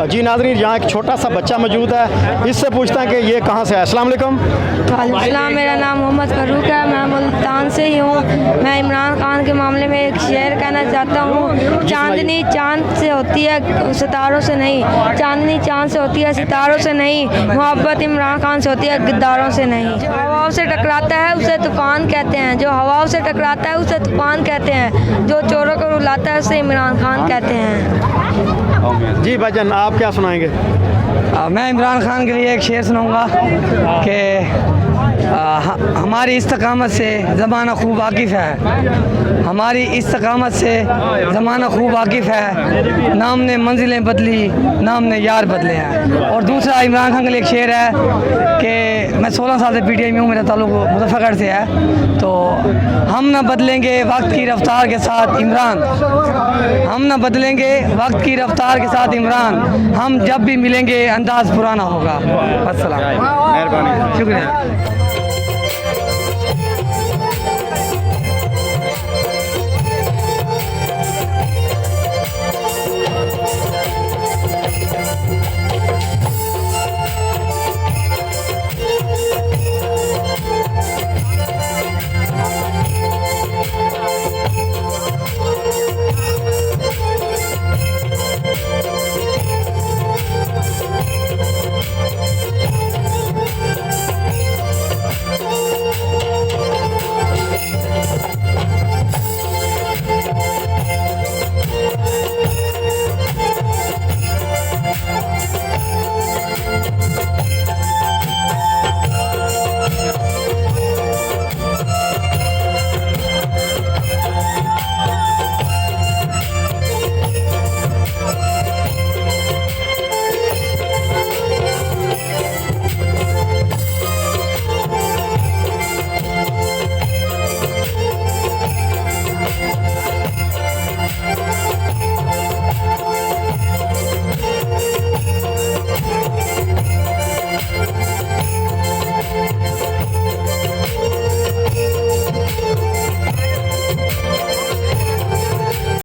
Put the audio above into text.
जी नाज़रीन, यहाँ एक छोटा सा बच्चा मौजूद है, इससे पूछते हैं कि ये कहाँ से है। अस्सलाम वालेकुम। वालेकुम, मेरा नाम मोहम्मद फ़ारूक है, मैं मुल्तान से ही हूँ। मैं इमरान खान के मामले में एक शेर कहना चाहता हूँ। चांदनी चांद से होती है, सितारों से नहीं। चांदनी चांद से होती है, सितारों से नहीं। मोहब्बत इमरान खान से होती है, गद्दारों से नहीं। जो हवाओं से टकराता है उसे तूफ़ान कहते हैं। जो हवाओं से टकराता है उसे तूफ़ान कहते हैं। जो चोरों को रुलाता है उसे इमरान खान कहते हैं। जी भाईजान, आप क्या सुनाएंगे? मैं इमरान खान के लिए एक शेर सुनाऊंगा कि हमारी इस्तकामत से ज़माना खूब वाकिफ़ है। हमारी इस्तकामत से ज़माना खूब वाकिफ़ है। नाम ने मंजिलें बदली, नाम ने यार बदले हैं। और दूसरा इमरान खान के लिए एक शेर है कि मैं 16 साल से PTI में हूँ, मेरा ताल्लुक़ मुज़फ़्फ़रगढ़ से है। तो हम ना बदलेंगे वक्त की रफ्तार के साथ इमरान, हम ना बदलेंगे वक्त की रफ्तार के साथ इमरान। हम जब भी मिलेंगे अंदाज़ पुराना होगा। अस्सलाम, मेहरबानी, शुक्रिया।